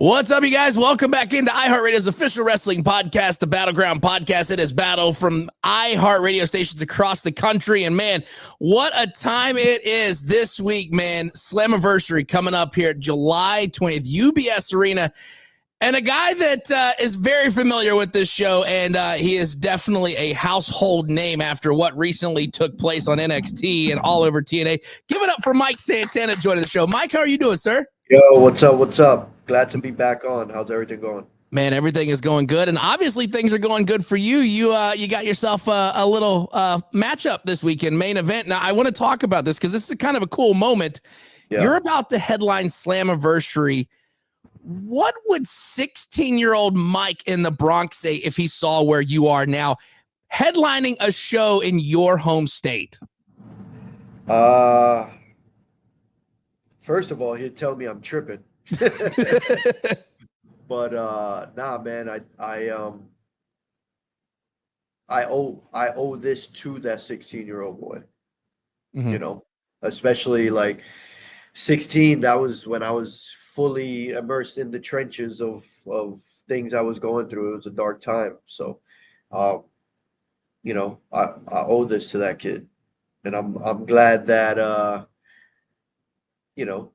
What's up, you guys? Welcome back into iHeartRadio's official wrestling podcast, the Battleground Podcast. It is battle from iHeartRadio stations across the country. And man, what a time it is this week, man. Slammiversary coming up here July 20th, UBS Arena. And a guy that is very familiar with this show, and he is definitely a household name after what recently took place on NXT and all over TNA. Give it up for Mike Santana joining the show. Mike, how are you doing, sir? Yo, what's up? What's up? Glad to be back on. How's everything going? Man, everything is going good, and obviously things are going good for you. You got yourself a little matchup this weekend, main event. Now, I want to talk about this because this is kind of a cool moment. Yeah. You're about to headline Slammiversary. What would 16-year-old Mike in the Bronx say if he saw where you are now, headlining a show in your home state? First of all, he'd tell me I'm tripping. But nah, man, I owe this to that 16-year-old boy. Mm-hmm. You know, especially like 16. That was when I was fully immersed in the trenches of things I was going through. It was a dark time. So, you know, I owe this to that kid, and I'm glad that you know,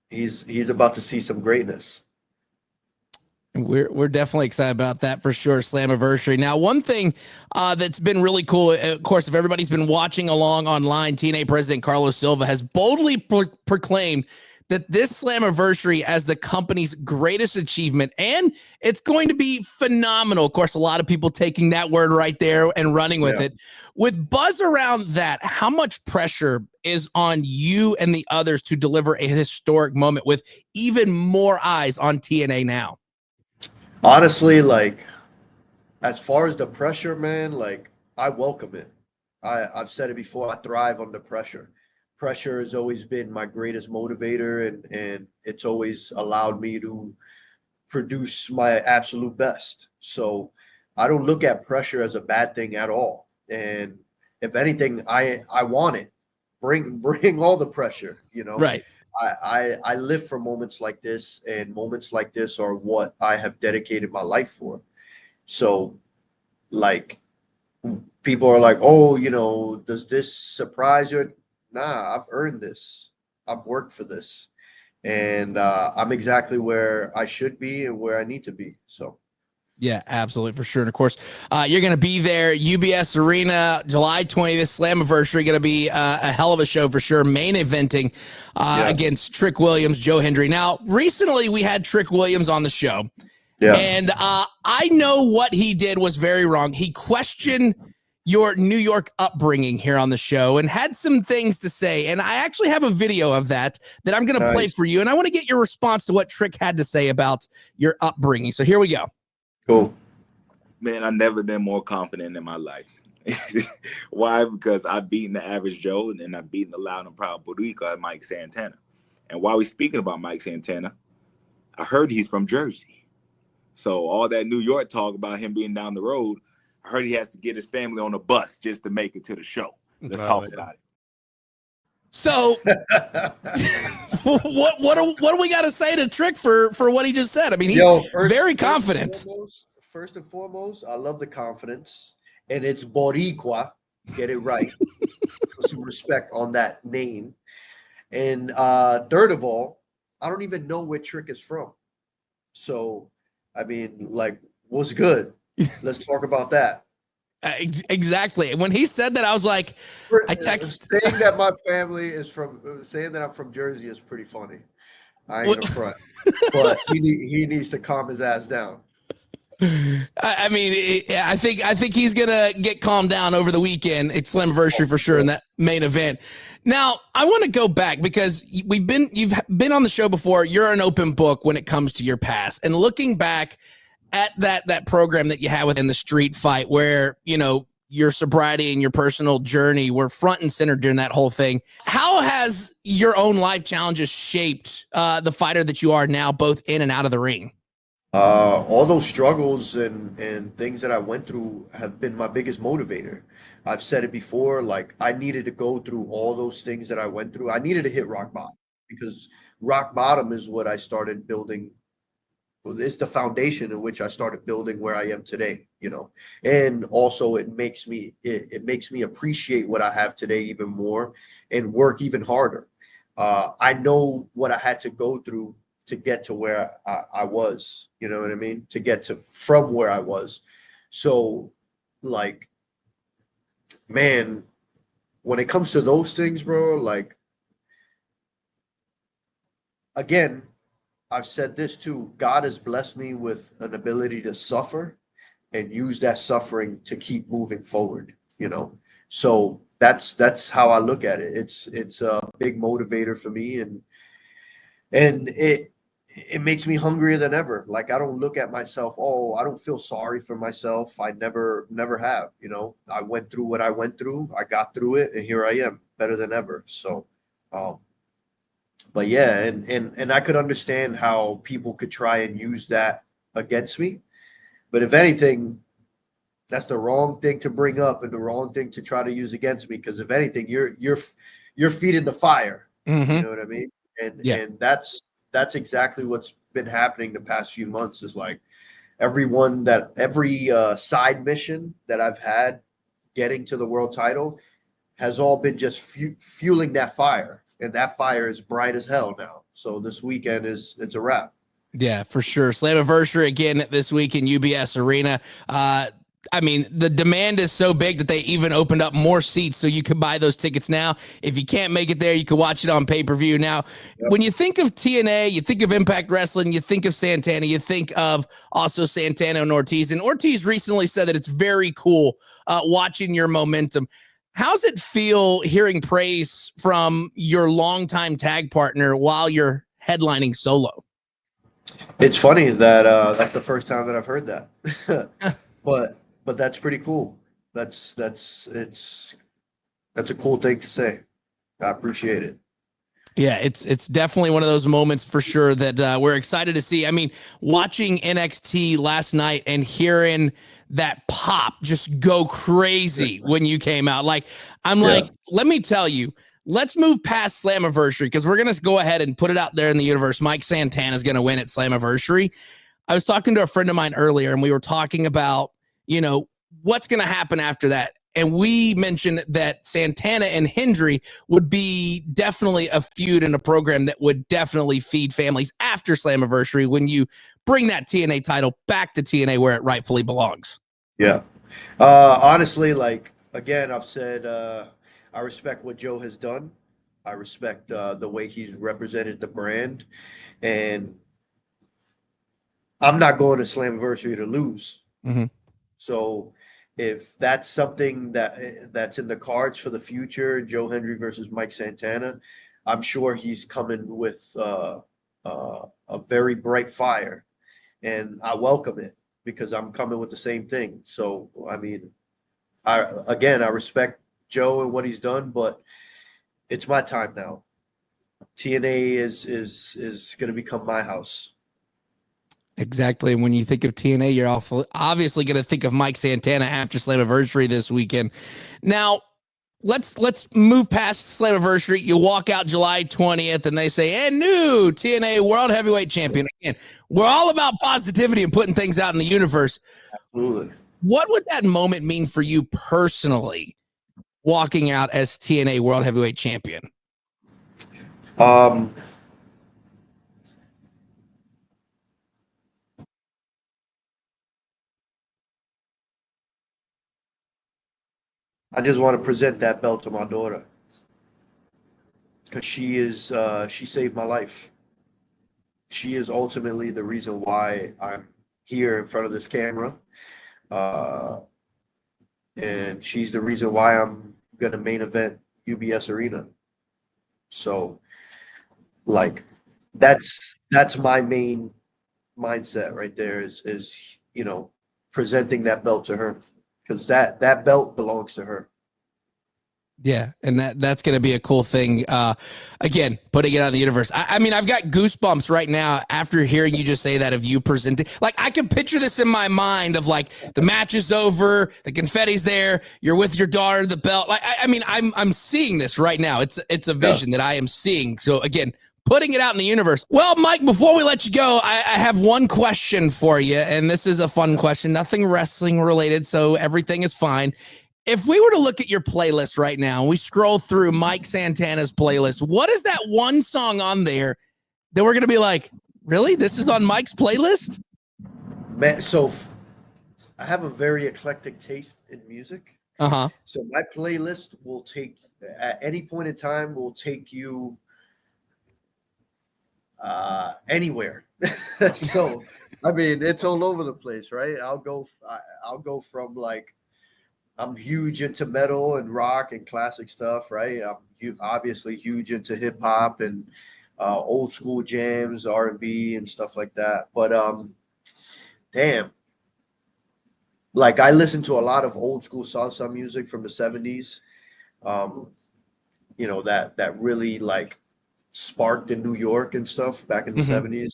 he's about to see some greatness. We're definitely excited about that for sure. Slammiversary. Now, one thing that's been really cool, of course, if everybody's been watching along online, TNA President Carlos Silva has boldly proclaimed that this Slammiversary as the company's greatest achievement, and it's going to be phenomenal. Of course, a lot of people taking that word right there and running with it. With buzz around that, how much pressure is on you and the others to deliver a historic moment with even more eyes on TNA now? Honestly, like, as far as the pressure, man, like, I welcome it. I've said it before, I thrive under pressure. Pressure has always been my greatest motivator, and it's always allowed me to produce my absolute best. So I don't look at pressure as a bad thing at all. And if anything, I want it. Bring all the pressure, you know? Right. I live for moments like this, and moments like this are what I have dedicated my life for. So, like, people are like, oh, you know, does this surprise you? Nah, I've earned this. I've worked for this. And I'm exactly where I should be and where I need to be. So. Yeah, absolutely, for sure. And of course, you're going to be there, UBS Arena, July 20th, Slammiversary, going to be a hell of a show for sure. Main eventing against Trick Williams, Joe Hendry. Now, recently we had Trick Williams on the show, and I know what he did was very wrong. He questioned your New York upbringing here on the show and had some things to say. And I actually have a video of that I'm going to play for you. And I want to get your response to what Trick had to say about your upbringing. So here we go. Cool. Man, I've never been more confident in my life. Why? Because I've beaten the average Joe, and then I've beaten the loud and proud Boricua, Mike Santana. And while we're speaking about Mike Santana, I heard he's from Jersey. So all that New York talk about him being down the road, I heard he has to get his family on a bus just to make it to the show. Let's talk about it. So what do we got to say to Trick for what he just said? I mean, he's very confident. First and foremost, I love the confidence, and it's Boricua. Get it right. Some respect on that name. And third of all, I don't even know where Trick is from. So, I mean, like, what's good? Let's talk about that. Exactly. When he said that, I was like, I text saying that my family is saying that I'm from Jersey is pretty funny. I ain't a front, but he needs to calm his ass down. I mean, I think he's gonna get calmed down over the weekend. It's Slammiversary for sure in that main event. Now, I want to go back because you've been on the show before. You're an open book when it comes to your past, and looking back at that program that you had within the street fight, where you know your sobriety and your personal journey were front and center during that whole thing. How has your own life challenges shaped the fighter that you are now, both in and out of the ring? All those struggles and things that I went through have been my biggest motivator. I've said it before, like I needed to go through all those things that I went through. I needed to hit rock bottom because rock bottom is what I started building it's the foundation in which I started building where I am today, you know. And also it makes me appreciate what I have today even more and work even harder. I know what I had to go through to get to where I was, you know what I mean? To get to from where I was. So like, man, when it comes to those things, bro, like, again, I've said this too. God has blessed me with an ability to suffer and use that suffering to keep moving forward, you know? So that's how I look at it. It's a big motivator for me, and it makes me hungrier than ever. Like, I don't look at myself, oh, I don't feel sorry for myself. I never have, you know. I went through what I went through. I got through it, and here I am, better than ever. So but yeah, and I could understand how people could try and use that against me. But if anything, that's the wrong thing to bring up and the wrong thing to try to use against me. Because if anything, you're feeding the fire. Mm-hmm. You know what I mean? And that's exactly what's been happening the past few months. Is like every side mission that I've had getting to the world title has all been just fueling that fire. And that fire is bright as hell now. So this weekend it's a wrap. Yeah, for sure. Slammiversary again this week in UBS Arena. I mean, the demand is so big that they even opened up more seats so you can buy those tickets now. If you can't make it there, you can watch it on pay-per-view. Now, when you think of TNA, you think of Impact Wrestling, you think of Santana, you think of also Santana and Ortiz. And Ortiz recently said that it's very cool watching your momentum. How's it feel hearing praise from your longtime tag partner while you're headlining solo? It's funny that that's the first time that I've heard that, but that's pretty cool. That's a cool thing to say. I appreciate it. Yeah, it's definitely one of those moments for sure that we're excited to see. I mean, watching NXT last night and hearing that pop just go crazy when you came out. Like, I'm like, let me tell you, let's move past Slammiversary because we're going to go ahead and put it out there in the universe. Mike Santana is going to win at Slammiversary. I was talking to a friend of mine earlier, and we were talking about, you know, what's going to happen after that. And we mentioned that Santana and Hendry would be definitely a feud in a program that would definitely feed families after Slammiversary when you bring that TNA title back to TNA where it rightfully belongs. Yeah. Honestly, like, again, I've said I respect what Joe has done. I respect the way he's represented the brand. And I'm not going to Slammiversary to lose. Mm-hmm. So if that's something that's in the cards for the future, Joe Hendry versus Mike Santana, I'm sure he's coming with a very bright fire, and I welcome it because I'm coming with the same thing. So I mean, I respect Joe and what he's done, but it's my time now. TNA is going to become my house. Exactly. And when you think of TNA, you're obviously going to think of Mike Santana after Slammiversary this weekend. Now, let's move past Slammiversary. You walk out July 20th, and they say, and new TNA World Heavyweight Champion. Again, we're all about positivity and putting things out in the universe. Absolutely. What would that moment mean for you personally, walking out as TNA World Heavyweight Champion? I just want to present that belt to my daughter because she saved my life. She is ultimately the reason why I'm here in front of this camera. And she's the reason why I'm going to main event UBS Arena. So like, that's my main mindset right there is, you know, presenting that belt to her. Because that belt belongs to her. Yeah, and that's going to be a cool thing. Again, putting it out in the universe. I mean, I've got goosebumps right now after hearing you just say that of you presenting. Like, I can picture this in my mind of like the match is over, the confetti's there, you're with your daughter, the belt. Like, I mean, I'm seeing this right now. It's a vision that I am seeing. So again, putting it out in the universe. Well, Mike, before we let you go, I have one question for you, and this is a fun question. Nothing wrestling related, so everything is fine. If we were to look at your playlist right now, we scroll through Mike Santana's playlist, what is that one song on there that we're going to be like, really? This is on Mike's playlist? Man, so I have a very eclectic taste in music. Uh-huh. So my playlist will take, at any point in time, will take you anywhere. So, I mean, it's all over the place, right? I'll go from like, I'm huge into metal and rock and classic stuff, right? I'm obviously huge into hip hop and old school jams, R&B and stuff like that. But damn, like I listen to a lot of old school salsa music from the 70s. You know, that really like sparked in New York and stuff back in the 70s.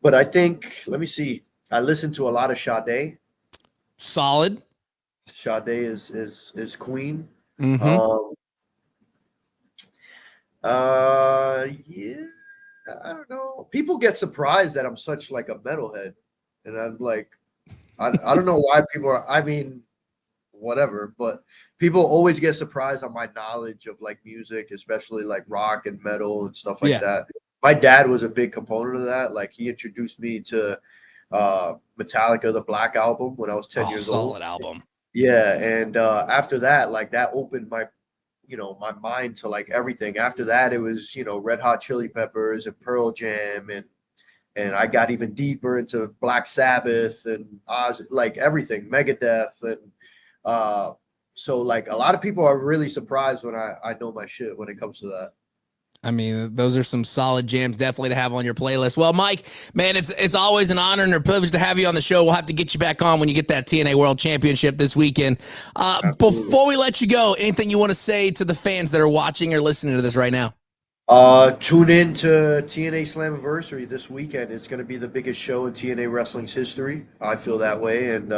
But I think, let me see. I listen to a lot of Sade. Solid. Sade is queen. Mm-hmm. Yeah, I don't know. People get surprised that I'm such like a metalhead, and I'm like, I don't know why people are. I mean, whatever. But people always get surprised on my knowledge of like music, especially like rock and metal and stuff like that. My dad was a big component of that. Like he introduced me to Metallica, the Black Album, when I was 10 years old. Solid album. Yeah, and after that, like that opened my, my mind to like everything. After that, it was, Red Hot Chili Peppers and Pearl Jam, and I got even deeper into Black Sabbath and like everything, Megadeth, and so like a lot of people are really surprised when I know my shit when it comes to that. I mean, those are some solid jams definitely to have on your playlist. Well, Mike, man, it's always an honor and a privilege to have you on the show. We'll have to get you back on when you get that TNA World Championship this weekend. Before we let you go, anything you want to say to the fans that are watching or listening to this right now? Tune in to TNA Slammiversary this weekend. It's going to be the biggest show in TNA wrestling's history. I feel that way. And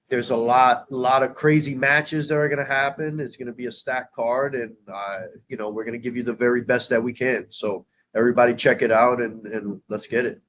there's a lot of crazy matches that are going to happen. It's going to be a stacked card, and we're going to give you the very best that we can. So everybody check it out and let's get it.